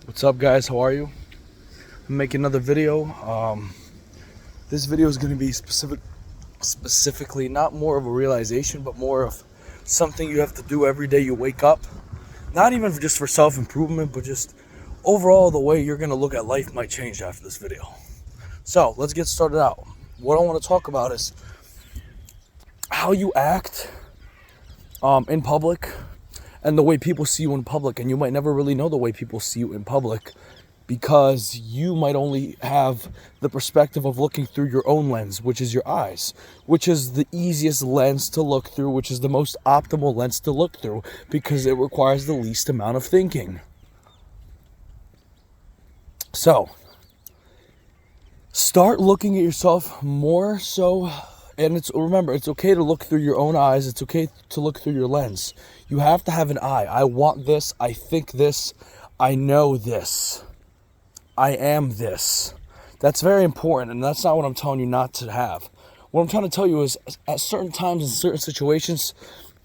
What's up, guys? How are you? I'm making another video. This video is going to be specifically not more of a realization, but more of something you have to do every day you wake up. Not even just for self-improvement, but just overall the way you're going to look at life might change after this video. So let's get started out. What I want to talk about is how you act in public and the way people see you in public. And you might never really know the way people see you in public because you might only have the perspective of looking through your own lens, which is your eyes, which is the easiest lens to look through, which is the most optimal lens to look through because it requires the least amount of thinking. So, start looking at yourself more so. And remember, it's okay to look through your own eyes. It's okay to look through your lens. You have to have an eye. I want this. I think this. I know this. I am this. That's very important, and that's not what I'm telling you not to have. What I'm trying to tell you is, at certain times in certain situations,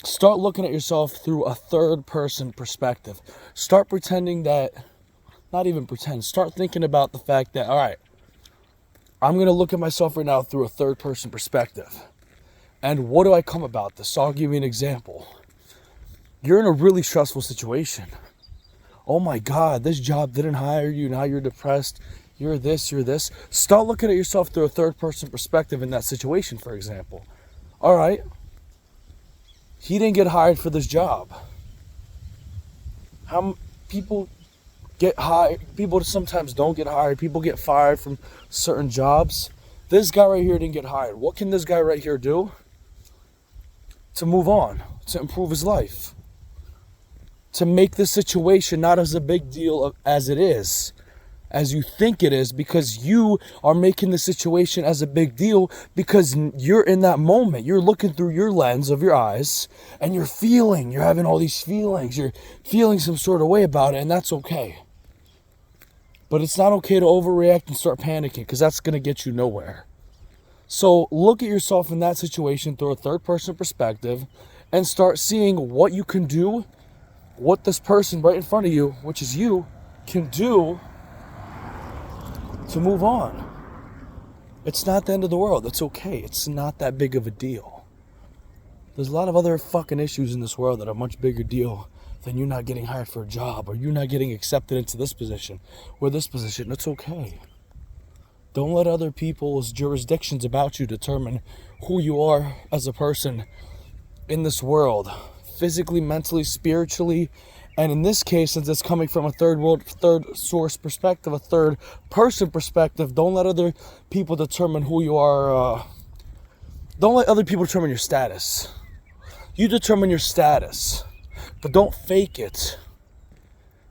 start looking at yourself through a third-person perspective. Start pretending that, not even pretend, start thinking about the fact that, all right, I'm going to look at myself right now through a third-person perspective. And what do I come about this? So I'll give you an example. You're in a really stressful situation. Oh my God, this job didn't hire you. Now you're depressed. You're this, you're this. Start looking at yourself through a third-person perspective in that situation, for example. All right, he didn't get hired for this job. How people get hired, people sometimes don't get hired, people get fired from certain jobs. This guy right here didn't get hired. What can this guy right here do to move on, to improve his life, to make this situation not as a big deal as it is, as you think it is, because you are making the situation as a big deal because you're in that moment. You're looking through your lens of your eyes and you're having all these feelings. You're feeling some sort of way about it, and that's okay. But it's not okay to overreact and start panicking because that's going to get you nowhere. So look at yourself in that situation through a third-person perspective and start seeing what you can do, what this person right in front of you, which is you, can do to move on. It's not the end of the world. It's okay. It's not that big of a deal. There's a lot of other fucking issues in this world that are much bigger deal than you not getting hired for a job or you not getting accepted into this position or this position. It's okay. Don't let other people's jurisdictions about you determine who you are as a person in this world, physically, mentally, spiritually. And in this case, since it's coming from a third source perspective, a third person perspective, don't let other people determine who you are. Don't let other people determine your status. You determine your status. But don't fake it.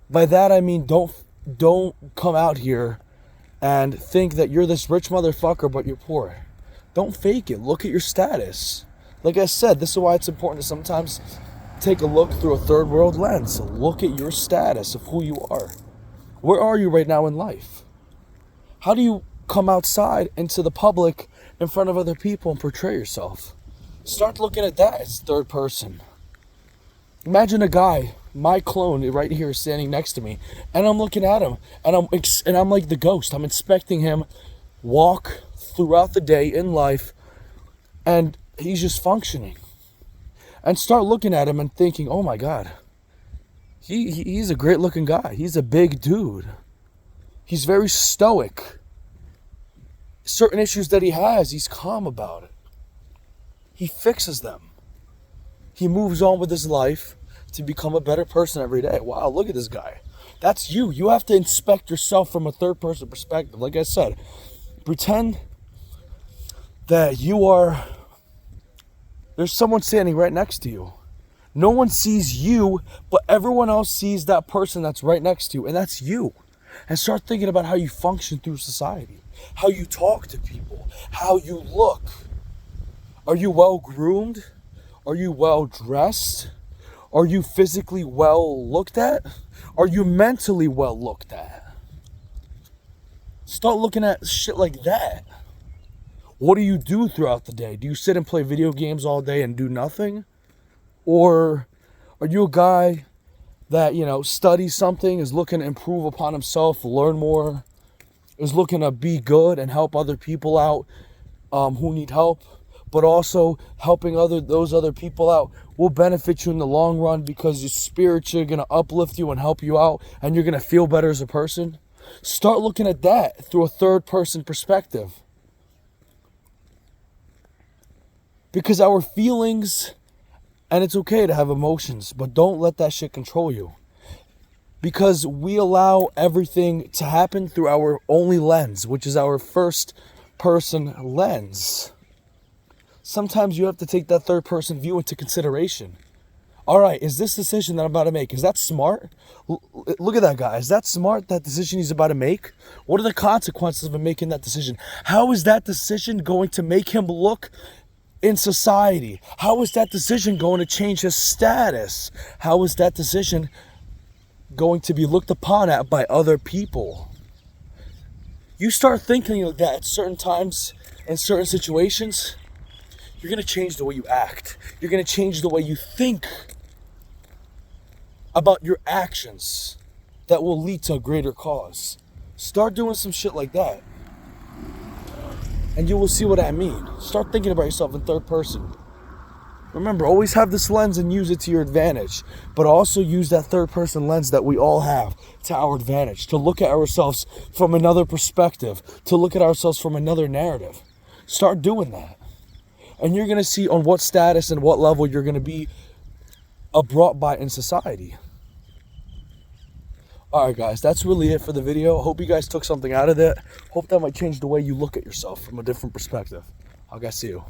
By that I mean don't come out here and think that you're this rich motherfucker but you're poor. Don't fake it. Look at your status. Like I said, this is why it's important to sometimes take a look through a third world lens. Look at your status of who you are. Where are you right now in life? How do you come outside into the public in front of other people and portray yourself? Start looking at that as third person. Imagine a guy, my clone right here standing next to me, and I'm looking at him, and I'm like the ghost. I'm inspecting him walk throughout the day in life, and he's just functioning. And start looking at him and thinking, oh my God, he's a great looking guy. He's a big dude. He's very stoic. Certain issues that he has, he's calm about it. He fixes them. He moves on with his life to become a better person every day. Wow, look at this guy. That's you. You have to inspect yourself from a third-person perspective. Like I said, pretend that there's someone standing right next to you. No one sees you, but everyone else sees that person that's right next to you, and that's you. And start thinking about how you function through society, how you talk to people, how you look. Are you well-groomed? Are you well-dressed? Are you physically well looked at? Are you mentally well looked at? Start looking at shit like that. What do you do throughout the day? Do you sit and play video games all day and do nothing? Or are you a guy that, you know, studies something, is looking to improve upon himself, learn more, is looking to be good and help other people out who need help, but also helping those other people out will benefit you in the long run, because your spiritually going to uplift you and help you out, and you're going to feel better as a person. Start looking at that through a third person perspective. Because our feelings, and it's okay to have emotions, but don't let that shit control you. Because we allow everything to happen through our only lens, which is our first person lens. Sometimes you have to take that third person view into consideration. All right, is this decision that I'm about to make, is that smart? Look at that guy. Is that smart, that decision he's about to make? What are the consequences of him making that decision? How is that decision going to make him look in society? How is that decision going to change his status? How is that decision going to be looked upon at by other people? You start thinking like that at certain times, in certain situations, you're going to change the way you act. You're going to change the way you think about your actions that will lead to a greater cause. Start doing some shit like that, and you will see what I mean. Start thinking about yourself in third person. Remember, always have this lens and use it to your advantage, but also use that third person lens that we all have to our advantage, to look at ourselves from another perspective, to look at ourselves from another narrative. Start doing that. And you're going to see on what status and what level you're going to be brought by in society. Alright guys, that's really it for the video. Hope you guys took something out of it. Hope that might change the way you look at yourself from a different perspective. I'll guys see you.